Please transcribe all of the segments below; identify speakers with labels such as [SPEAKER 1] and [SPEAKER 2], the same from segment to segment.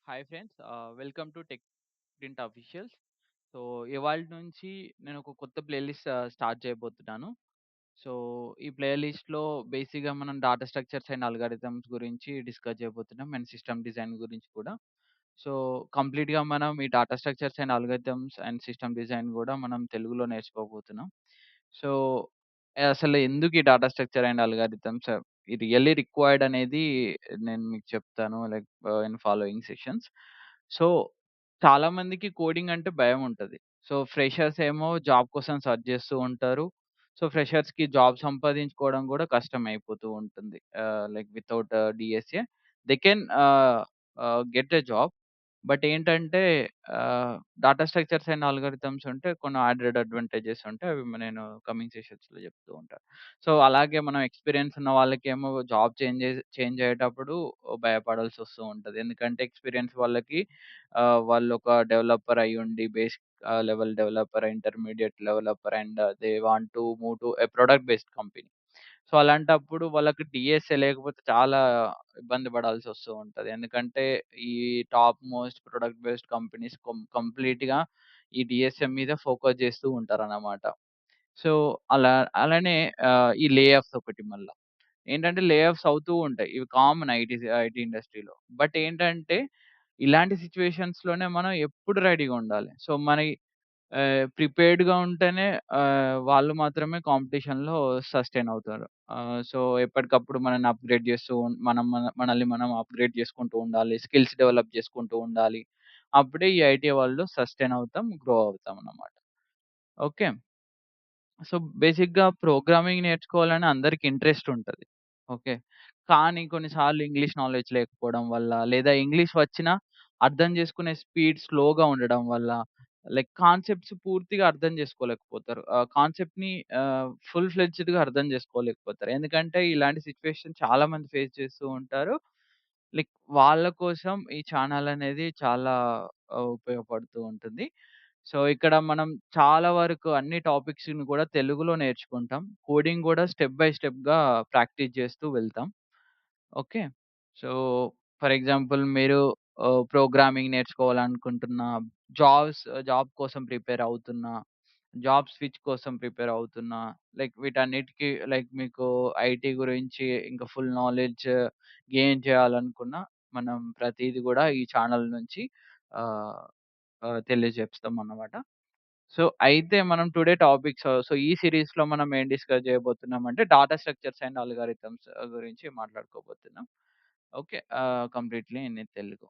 [SPEAKER 1] Hi friends. Welcome to tech print officials. So, ఇవాల్టి నుంచి నేను ఒక కొత్త ప్లేలిస్ట్ స్టార్ట్ చేయబోతున్నాను. సో, ఈ ప్లేలిస్ట్‌లో బేసిక్‌గా మనం డాటా స్ట్రక్చర్స్ అండ్ అల్గారిథమ్స్ గురించి డిస్కస్ చేయబోతున్నాం. అండ్ సిస్టమ్ డిజైన్ గురించి కూడా. సో, కంప్లీట్‌గా మనం ఈ data structures and algorithms and system design గూడా మనం తెలుగులో నేర్చుకోబోతున్నాం. సో, అసలు ఎందుకు ఈ data structure and algorithms really required అనేది నేను మీకు చెప్తాను. Like in following sessions. So, చాలా మందికి కోడింగ్ అంటే భయం ఉంటది. సో, ఫ్రెషర్స్ ఏమో జాబ్ కోసం సెర్చ్ చేస్తూ ఉంటారు. సో, ఫ్రెషర్స్‌కి జాబ్ సంపాదించుకోవడం గూడా కష్టమైపోతూ ఉంటుంది. Like without DSA they can get a job. But ఏంటంటే డేటా స్ట్రక్చర్స్ అండ్ ఆల్గోరిథమ్స్ ఉంటే కొన్ని యాడెడ్ అడ్వాంటేజెస్ ఉంటాయి. అవి నేను కమింగ్ సెషన్స్‌లో చెప్తూ ఉంటా. సో, అలాగే మనం ఎక్స్‌పీరియన్స్ ఉన్న వాళ్ళకేమో జాబ్ చేంజ్ అయ్యేటప్పుడు భయపడాల్సొస్తూ ఉంటది. ఎందుకంటే ఎక్స్‌పీరియన్స్ వాళ్ళకి వాళ్ళొక డెవలపర్ అయ్యుండి basic level developer, intermediate developer and they want to move to a product based company. So, అలాంటప్పుడు వాళ్ళకి డీఎస్ఏ లేకపోతే చాలా ఇబ్బంది పడాల్సొస్తూ ఉంటది. ఎందుకంటే ఈ top most product based companies కంప్లీట్‌గా ఈ డీఎస్ఏ మీద ఫోకస్ చేస్తూ ఉంటారనమాట. సో, అలా అలానే ఈ లే ఆఫ్స్ ఒకటి మళ్ళా. ఏంటంటే లే ఆఫ్స్ అవుతూ ఉంటాయి. ఇవి కామన్ ఐటీ ఇండస్ట్రీలో. బట్ ఏంటంటే ఇలాంటి సిట్యుయేషన్స్‌లోనే మనం ఎప్పుడు రెడీగా ఉండాలి. సో, ప్రిపేర్డ్‌గా ఉంటేనే వాళ్ళు మాత్రమే కాంపిటీషన్‌లో సస్టైన్ అవుతారు. సో, ఎప్పటికప్పుడు మనల్ని అప్‌గ్రేడ్ చేస్తూ మనల్ని మనం అప్‌గ్రేడ్ చేసుకుంటూ ఉండాలి. స్కిల్స్ డెవలప్ చేసుకుంటూ ఉండాలి. అప్పుడే ఈ ఐటీ వరల్డ్‌లో సస్టైన్ అవుతాం, గ్రో అవుతామన్నమాట. ఓకే. సో, బేసిక్‌గా ప్రోగ్రామింగ్ నేర్చుకోవాలని అందరికి ఇంట్రెస్ట్ ఉంటది. ఓకే. కానీ కొన్నిసార్లు ఇంగ్లీష్ నాలెడ్జ్ లేకపోవడం వల్ల, లేదా ఇంగ్లీష్ వచ్చినా అర్థం చేసుకునే స్పీడ్ స్లోగా ఉండడం వల్ల, లైక్ కాన్సెప్ట్స్ పూర్తిగా అర్థం చేసుకోలేకపోతారు. కాన్సెప్ట్‌ని ఫుల్ ఫ్లెడ్జ్డ్‌గా అర్థం చేసుకోలేకపోతారు. ఎందుకంటే ఇలాంటి సిట్యుయేషన్ చాలా మంది ఫేస్ చేస్తూ ఉంటారు. లైక్ వాళ్ళ కోసం ఈ ఛానెల్ అనేది చాలా ఉపయోగపడుతూ ఉంటుంది. సో, ఇక్కడ మనం చాలా వరకు అన్ని టాపిక్స్‌ని కూడా తెలుగులో నేర్చుకుంటాం. కోడింగ్ గూడా స్టెప్ బై స్టెప్‌గా ప్రాక్టీస్ చేస్తూ వెళ్తాం. ఓకే. సో, ఫర్ ఎగ్జాంపుల్ మీరు ప్రోగ్రామింగ్ నేర్చుకోవాలనుకుంటున్నా, జాబ్ కోసం ప్రిపేర్ అవుతున్నా, జాబ్ స్విచ్ కోసం ప్రిపేర్ అవుతున్నా, లైక్ వీటన్నిటికి లైక్ మీకు ఐటీ గురించి ఇంకా ఫుల్ నాలెడ్జ్ గెయిన్ చేయాలనుకున్నా, మనం ప్రతీది గూడా ఈ ఛానెల్ నుంచి ఆహ్, తెలియజేస్తామన్నమాట. సో, అయితే మనం టుడే టాపిక్స్ ఈ సీరీస్‌లో మనం ఏం డిస్కస్ చేయబోతున్నామంటే డాటా స్ట్రక్చర్స్ అండ్ అల్గారిథమ్స్ గురించి మాట్లాడుకోబోతున్నాం. Okay. Completely in Telugu.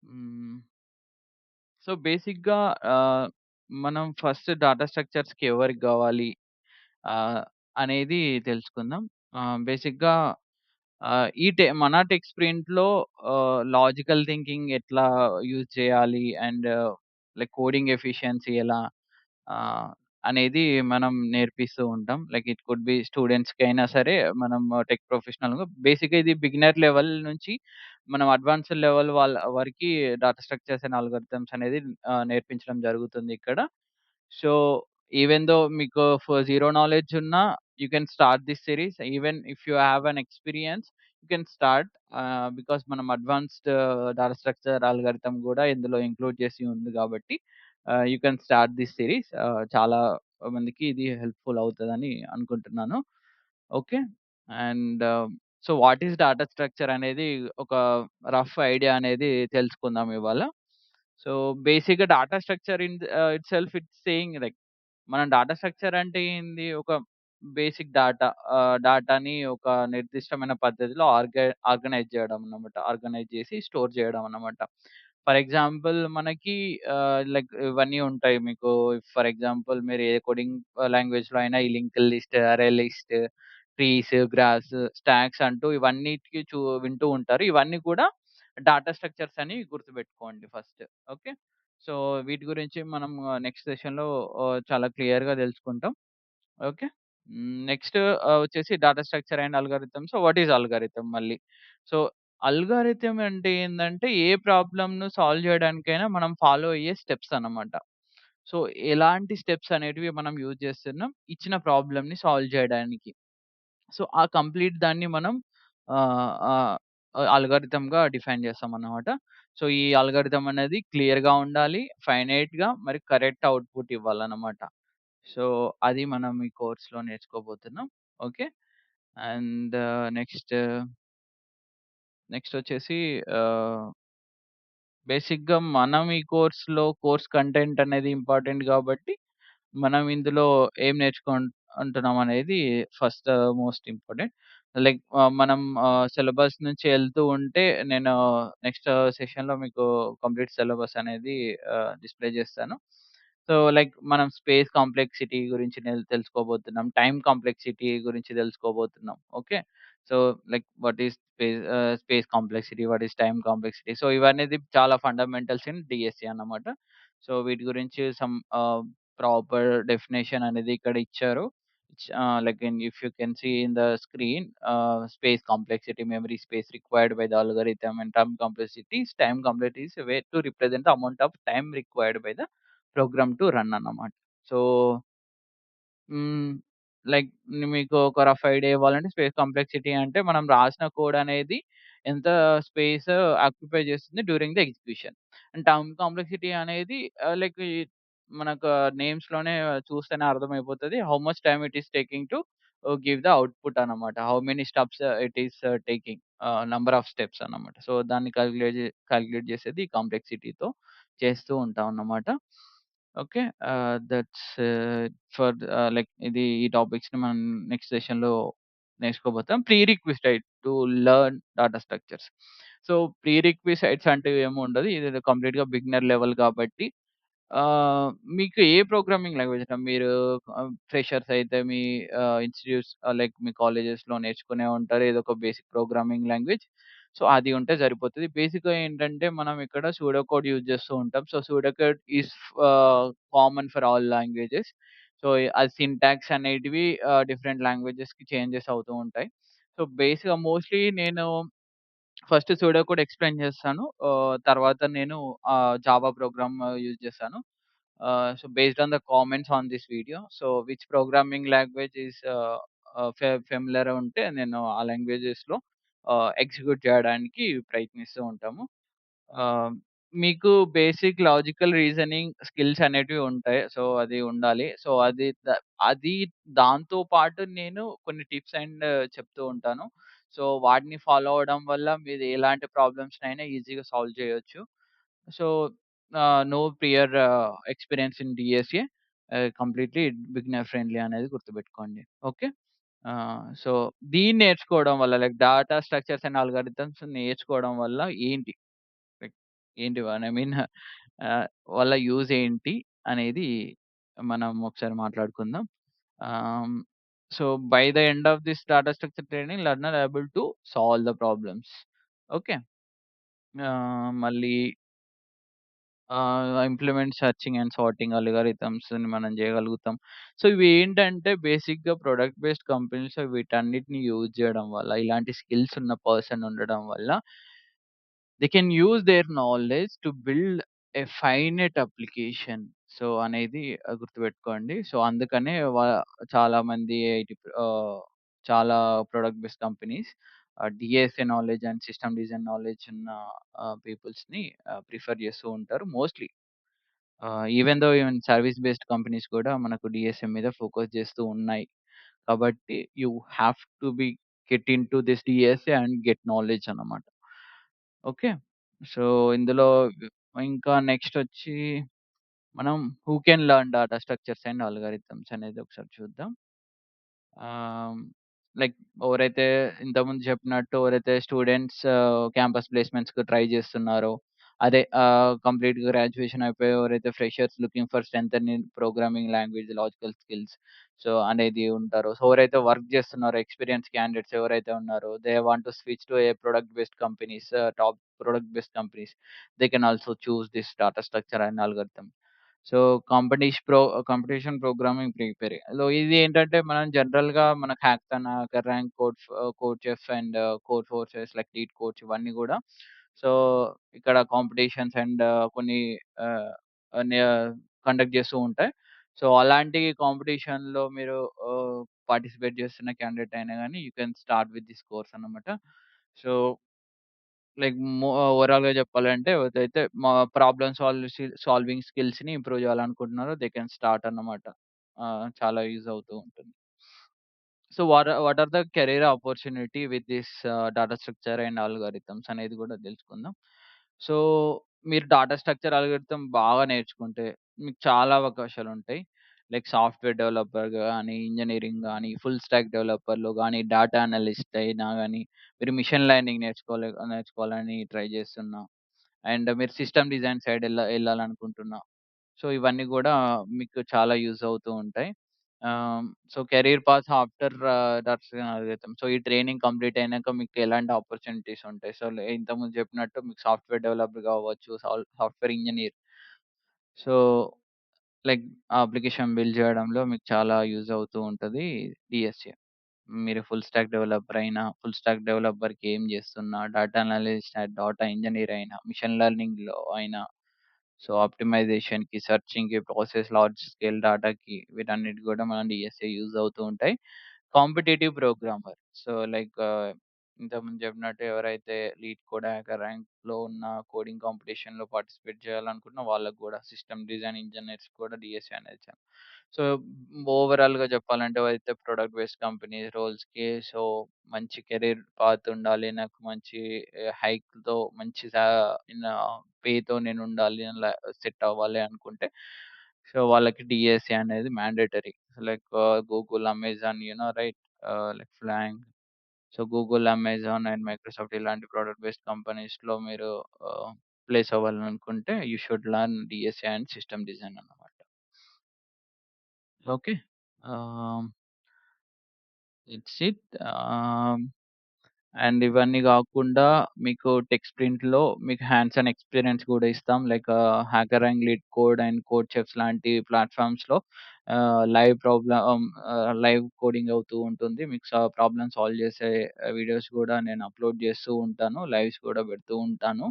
[SPEAKER 1] Hmm. So, బేసిక్‌గా ఆహ్, మనం ఫస్ట్ డాటా స్ట్రక్చర్స్‌కి ఎవరికి గావాలి ఆహ్, అనేది తెలుసుకుందాం. బేసిక్‌గా మన టెక్ స్ప్రింట్‌లో లాజికల్ థింకింగ్ ఎట్లా యూజ్ చేయాలి అండ్ లైక్ కోడింగ్ ఎఫిషియన్సీ ఎలా ఆహ్, అనేది మనం నేర్పిస్తూ ఉంటాం. లైక్ ఇట్ కుడ్ బి స్టూడెంట్స్‌కైనా సరే, మనం టెక్ ప్రొఫెషనల్‌గా బేసిక్‌గా ఇది బిగినర్ లెవెల్ నుంచి మనం అడ్వాన్స్డ్ లెవెల్ వాళ్ళ వరకి డాటా స్ట్రక్చర్స్ అండ్ అల్గోరిథమ్స్ అనేది నేర్పించడం జరుగుతుంది ఇక్కడ. సో, ఈవెన్ థో మీకు జీరో నాలెడ్జ్ ఉన్నా you can start this series. Even if you have an experience you can start. Because మనం అడ్వాన్స్డ్ డాటా స్ట్రక్చర్ అల్గారిథమ్ గూడా ఇందులో ఇంక్లూడ్ చేసి ఉంది గాబట్టి you can start this series. చాలా మందికి ఇది హెల్ప్‌ఫుల్ అవుతదని అనుకుంటున్నాను. Okay. And so, what is data structure అనేది ఒక రఫ్ ఐడియా అనేది తెలుసుకుందాం ఇవాళ. సో, బేసిక్‌గా data structure itself it's saying like మనం డాటా స్ట్రక్చర్ అంటే ఏంది? ఒక బేసిక్ డాటాని ఒక నిర్దిష్టమైన పద్ధతిలో ఆర్గనైజ్ చేయడం అన్నమాట. ఆర్గనైజ్ చేసి స్టోర్ చేయడం అన్నమాట. ఫర్ ఎగ్జాంపుల్ మనకి లైక్ ఇవన్నీ ఉంటాయి మీకు. ఫర్ ఎగ్జాంపుల్ మీరు ఏ కోడింగ్ లాంగ్వేజ్‌లో అయినా ఈ linked list, array list, trees, graphs, stocks అంటూ ఇవన్నిటికి వింటూ ఉంటారు. ఇవన్నీ కూడా డాటా స్ట్రక్చర్స్ అని గుర్తుపెట్టుకోండి ఫస్ట్. ఓకే. సో, వీటి గురించి మనం నెక్స్ట్ సెషన్‌లో చాలా క్లియర్‌గా తెలుసుకుంటాం. ఓకే. నెక్స్ట్ వచ్చేసి data structure and algorithm. So, what is algorithm మళ్ళీ? సో, అల్గారిథమ్ అంటే ఏందంటే ఏ ప్రాబ్లమ్‌ను సాల్వ్ చేయడానికైనా మనం ఫాలో అయ్యే స్టెప్స్ అన్నమాట. సో, ఎలాంటి స్టెప్స్ అనేటివి మనం యూజ్ చేస్తున్నాం ఇచ్చిన ప్రాబ్లమ్‌ని సాల్వ్ చేయడానికి. సో, ఆ కంప్లీట్ దాన్ని మనం ఆహ్, ఆహ్, ఆల్గారిథమ్‌గా డిఫైన్ చేస్తామన్నమాట. సో, ఈ ఆల్గారిథమ్ అనేది క్లియర్‌గా ఉండాలి, ఫైనైట్‌గా మరి కరెక్ట్ అవుట్‌పుట్ ఇవ్వాలన్నమాట. సో, అది మనం ఈ కోర్స్‌లో నేర్చుకోబోతున్నాం. ఓకే. అండ్ నెక్స్ట్ వచ్చేసి ఆహ్, బేసిక్‌గా మనం ఈ కోర్స్ కంటెంట్ అనేది ఇంపార్టెంట్ గాబట్టి, మనం ఇందులో ఏం అంటున్నాం అనేది ఫస్ట్ మోస్ట్ ఇంపార్టెంట్. లైక్ మనం సిలబస్ నుంచి ఎళ్తూ ఉంటే నేను నెక్స్ట్ సెషన్‌లో మీకు కంప్లీట్ సిలబస్ అనేది డిస్‌ప్లే జేస్తాను. సో, లైక్ మనం స్పేస్ కాంప్లెక్సిటీ గురించి తెలుసుకోబోతున్నాం. టైమ్ కాంప్లెక్సిటీ గురించి తెలుసుకోబోతున్నాం. Okay. So, like what is space complexity, what is time complexity. So, ఇవనేది చాలా ఫండమెంటల్స్ ఇన్ డీఎస్సీ అన్నమాట. సో, వీటి గురించి ప్రాపర్ డెఫినిషన్ అనేది ఇక్కడ ఇచ్చారు. Like if you can see in the screen, space complexity, memory space required by the algorithm, and time complexity is a way to represent the amount of time required by the program to run అన్నమాట. So, hmm. Like మీకు ఒక rough idea ఇవ్వాలంటే space complexity అంటే మనం రాసిన code అనేది ఎంత space occupy చేస్తుంది during the execution. And time complexity అనేది లైక్ మనకు నేమ్స్‌లోనే చూస్తేనే అర్థమైపోతది. How much time it is taking to give the output అన్నమాట. How many steps it is taking, number of steps అన్నమాట. సో, దాన్ని కాలిక్యులేట్ చేసేది కాంప్లెక్సిటీతో చేస్తూ ఉంటాం అన్నమాట. ఓకే. దట్స్ ఫర్ లైక్ ఈ టాపిక్స్‌ని మనం నెక్స్ట్ సెషన్‌లో నేర్చుకోబోతాం. Prerequisite to learn data structures. So, prerequisites అంటే ఏముండదు. ఇది కంప్లీట్‌గా బిగినర్ లెవెల్ కాబట్టి ఆహ్, మీకు ఏ ప్రోగ్రామింగ్ లాంగ్వేజ్ అంటే మీరు ఫ్రెషర్స్ అయితే మీ ఇన్‌స్టిట్యూట్స్ లైక్ మీ కాలేజెస్‌లో నేర్చుకునే ఉంటారు. ఏదో ఒక బేసిక్ ప్రోగ్రామింగ్ లాంగ్వేజ్. సో, అది ఉంటే సరిపోతది. బేసిక్‌గా ఏంటంటే మనం ఇక్కడ సూడో కోడ్ యూజ్ చేస్తూ ఉంటాం. సో, సూడో కోడ్ ఈస్ ఆహ్, common for all languages. So, అది సింటాక్స్ అనేటివి డిఫరెంట్ లాంగ్వేజెస్‌కి చేంజెస్ అవుతూ ఉంటాయి. సో, బేసిక్‌గా మోస్ట్‌లీ నేను ఫస్ట్ సూడో కోడ్ ఎక్స్‌ప్లెయిన్ చేస్తాను. తర్వాత నేను జావా ప్రోగ్రామ్ యూజ్ చేశాను. So, based on the comments on this video. So, which programming language is familiar ఉంటే నేను ఆ లాంగ్వేజెస్‌లో ఎగ్జిక్యూట్ చేయడానికి ప్రయత్నిస్తూ ఉంటాము. ఆహ్, మీకు బేసిక్ లాజికల్ రీజనింగ్ స్కిల్స్ అనేటివి ఉంటాయి. సో, అది ఉండాలి. సో, అది దాంతో పాటు నేను కొన్ని టిప్స్ అండ్ చెప్తూ ఉంటాను. సో, వాటిని ఫాలో అవ్వడం వల్ల మీరు ఎలాంటి ప్రాబ్లమ్స్‌నైనా ఈజీగా సాల్వ్ చేయొచ్చు. So, no prior experience in DSA, completely beginner friendly అనేది గుర్తుపెట్టుకోండి. ఓకే. సో, దీన్ని నేర్చుకోవడం వల్ల like data structures and algorithms నేర్చుకోవడం వల్ల ఏంటి? లైక్ ఏంటి ఐ మీన్ ఆహ్, వల్ల యూజ్ ఏంటి అనేది మనం ఒకసారి మాట్లాడుకుందాం. Ah, so, by the end of this data structure training learner able to solve the problems. Okay. మళ్ళీ ఇంప్లిమెంట్ సెర్చింగ్ అండ్ సార్టింగ్ అల్గారిథమ్స్‌ని మనం చేయగలుగుతాం. సో, ఇవి ఏంటంటే బేసిక్‌గా ప్రొడక్ట్ బేస్డ్ కంపెనీస్ వీటన్నిటిని యూజ్ చేయడం వల్ల, ఇలాంటి స్కిల్స్ ఉన్న పర్సన్ ఉండడం వల్ల they can use their knowledge to build a finite application. So, అనేది గుర్తుపెట్టుకోండి. సో, అందుకనే చాలామంది ఆహ్, చాలా product based companies DSA knowledge and system design knowledge ఉన్న పీపుల్స్‌ని ప్రిఫర్ చేస్తూ ఉంటారు mostly. Even service based companies కూడా మనకు డీఎస్ఏ మీద ఫోకస్ చేస్తూ ఉన్నాయి. కాబట్టి you have to get into this DSA and get knowledge అన్నమాట. ఓకే. సో, ఇందులో ఇంకా నెక్స్టొచ్చి మనం who can learn data structures and algorithms అనేది ఒకసారి చూద్దాం. ఆహ్, లైక్ ఎవరైతే ఇంతకుముందు చెప్పినట్టు ఎవరైతే స్టూడెంట్స్ క్యాంపస్ ప్లేస్‌మెంట్స్‌కి ట్రై చేస్తున్నారో, అదే కంప్లీట్‌గా గ్రాడ్యుయేషన్ అయిపోయి ఎవరైతే freshers looking for strengthen in programming language, logical skills so, అనేది ఉంటారో, సో, ఎవరైతే వర్క్ చేస్తున్నారో ఎక్స్‌పీరియన్స్ క్యాండిడేట్స్ ఎవరైతే ఉన్నారో, they want to switch to A product based companies, top product based companies. They can also choose this data structure and algorithm. So, competition programming preparing. ఇది ఏంటంటే మనం జనరల్‌గా మనకు hackathon, rank code chef and code forces like lead codes ఇవన్నీ గూడా so, ఇక్కడ competitions and కొన్ని ఆహ్, నే కండక్ట్ చేస్తూ ఉంటాయి. సో, అలాంటి కాంపిటీషన్‌లో మీరు పార్టిసిపేట్ చేస్తున్న క్యాండిడేట్ అయినా గాని you can start with this course అన్నమాట. సో లైక్ ఓవరాల్‌గా చెప్పాలంటే ఎవరైతే ప్రాబ్లమ్ సాల్వింగ్ స్కిల్స్‌ని ఇంప్రూవ్ చేయాలనుకుంటున్నారో దే కెన్ స్టార్ట్ అన్నమాట. చాలా యూజ్ అవుతూ ఉంటుంది. So, what are the career opportunity with this data structure and algorithms అనేది గూడా తెలుసుకుందాం. సో, మీరు డాటా స్ట్రక్చర్ ఆల్గారిథమ్ బాగా నేర్చుకుంటే మీకు చాలా అవకాశాలుంటాయి. లైక్ సాఫ్ట్‌వేర్ డెవలపర్ గాని, ఇంజినీరింగ్ గాని, ఫుల్ స్టాక్ డెవలపర్‌లో గాని, డాటా అనలిస్ట్ అయినా గాని, మీరు మిషన్ లెర్నింగ్ నేర్చుకోవాలని ట్రై చేస్తున్నా, అండ్ మీరు సిస్టమ్ డిజైన్ సైడ్ ఎళ్ళాలనుకుంటున్నా. సో, ఇవన్నీ గూడా మీకు చాలా యూజ్ అవుతూ ఉంటాయి. So, career path after that's algorithm. So, ఈ ట్రైనింగ్ కంప్లీట్ అయినాక మీకు ఎలాంటి ఆపర్చునిటీస్ ఉంటాయి? సో, ఇంతకుముందు చెప్పినట్టు మీకు సాఫ్ట్‌వేర్ డెవలపర్ కావచ్చు, software engineer. So, like application build చేయడంలో మీకు చాలా యూజ్ అవుతూ ఉంటది డీఎస్‌ఏ. మీరు ఫుల్ స్టాక్ డెవలపర్ అయినా, ఫుల్ స్టాక్ డెవలపర్‌కి ఏం చేస్తున్నా, డేటా అనలిస్ట్, డేటా ఇంజినీర్ అయినా, మిషన్ లెర్నింగ్‌లో అయినా, సో, ఆప్టిమైజేషన్‌కి, సెర్చింగ్‌కి, ప్రాసెస్ లార్జ్ స్కేల్ డేటాకి వీటన్నిటికి గూడా మన డీఎస్‌ఏ యూజ్ అవుతూ ఉంటాయి. Competitive programmer. సో, లైక్ ఇంతకుముందు చెప్పినట్టు ఎవరైతే లీడ్ కోడ్ హ్యాకర్ ర్యాంక్‌లో ఉన్న కోడింగ్ కాంపిటీషన్‌లో పార్టిసిపేట్ చేయాలనుకున్న వాళ్ళకి గూడా సిస్టమ్ డిజైన్ ఇంజినీర్స్ కూడా డీఎస్‌ఏ అనేది సో, ఓవరాల్‌గా చెప్పాలంటే అయితే ప్రొడక్ట్ బేస్డ్ కంపెనీ రోల్స్‌కి సో, మంచి కెరీర్ పాత్ ఉండాలి. నాకు మంచి హైక్‌తో మంచి ఇన్ పేతో నేనుండాలి సెట్ అవ్వాలి అనుకుంటే, సో, వాళ్ళకి డీఎస్‌ఏ అనేది mandatory. Like Google, Amazon right like flank. So, Google, Amazon and Microsoft ఇలాంటి ప్రొడక్ట్ బేస్డ్ కంపెనీస్‌లో మీరు ప్లేస్ అవ్వాలనుకుంటే you should learn DSA and system design అన్నమాట. Okay. Ah, it's it. Ah, and ఇవన్నీ గాకుండా మీకు టెక్ స్ప్రింట్‌లో మీకు హ్యాండ్స్ ఆన్ ఎక్స్‌పీరియన్స్ గూడా ఇస్తాం. Like HackerRank, LeetCode and CodeChefs లాంటి ప్లాట్‌ఫార్మ్స్‌లో లైవ్ కోడింగ్ అవుతూ ఉంటుంది. మీకు ప్రాబ్లమ్ సాల్వ్ చేసే వీడియోస్ గూడా నేను అప్‌లోడ్ చేస్తూ ఉంటాను. లైవ్స్ గూడా పెడుతూ ఉంటాను.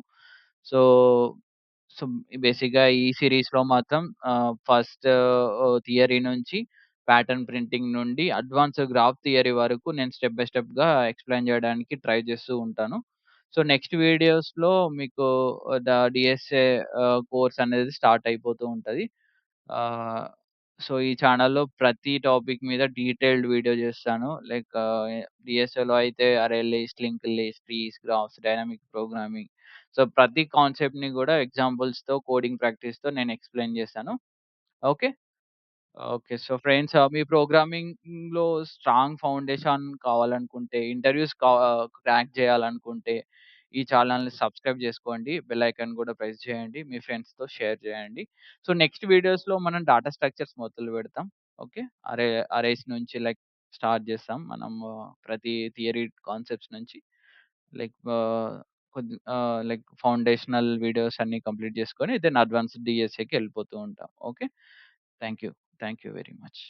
[SPEAKER 1] సో, సో, బేసిక్‌గా ఈ సీరీస్‌లో మాత్రం ఫస్ట్ థియరీ నుంచి ప్యాటర్న్ ప్రింటింగ్ నుండి అడ్వాన్స్డ్ గ్రాఫ్ థియరీ వరకు నేను స్టెప్ బై స్టెప్‌గా ఎక్స్‌ప్లెయిన్ చేయడానికి ట్రై చేస్తూ ఉంటాను. సో, నెక్స్ట్ వీడియోస్‌లో మీకు డీఎస్ఏ కోర్స్ అనేది స్టార్ట్ అయిపోతూ ఉంటది. ఆహ్, సో, ఈ ఛానెల్‌లో ప్రతి టాపిక్ మీద డీటెయిల్డ్ వీడియో చేస్తాను. లైక్ డీఎస్ఏలో అయితే array list, linked list, trees, graphs, dynamic programming. So, ప్రతి కాన్సెప్ట్‌ని గూడా ఎగ్జాంపుల్స్‌తో, కోడింగ్ ప్రాక్టీస్‌తో నేను ఎక్స్‌ప్లెయిన్ చేశాను. ఓకే. ఓకే. సో, ఫ్రెండ్స్ మీ ప్రోగ్రామింగ్‌లో స్ట్రాంగ్ ఫౌండేషన్ కావాలనుకుంటే, ఇంటర్వ్యూస్ క్రాక్ చేయాలనుకుంటే, ఈ ఛానెల్‌ని సబ్స్క్రైబ్ చేసుకోండి. బెల్ ఐకాన్ కూడా ప్రెస్ చేయండి. మీ ఫ్రెండ్స్‌తో షేర్ చేయండి. సో, నెక్స్ట్ వీడియోస్‌లో మనం డాటా స్ట్రక్చర్స్ మొదలు పెడతాం. ఓకే. అరేస్ నుంచి లైక్ స్టార్ట్ చేస్తాం. మనం ప్రతి థియరీ కాన్సెప్ట్స్ నుంచి లైక్ లైక్ ఫౌండేషనల్ వీడియోస్ అన్నీ కంప్లీట్ చేసుకొని దెన్ అడ్వాన్స్‌డ్ డీఎస్ఏకి వెళ్ళిపోతూ ఉంటాం. Okay. Thank you. Thank you very much.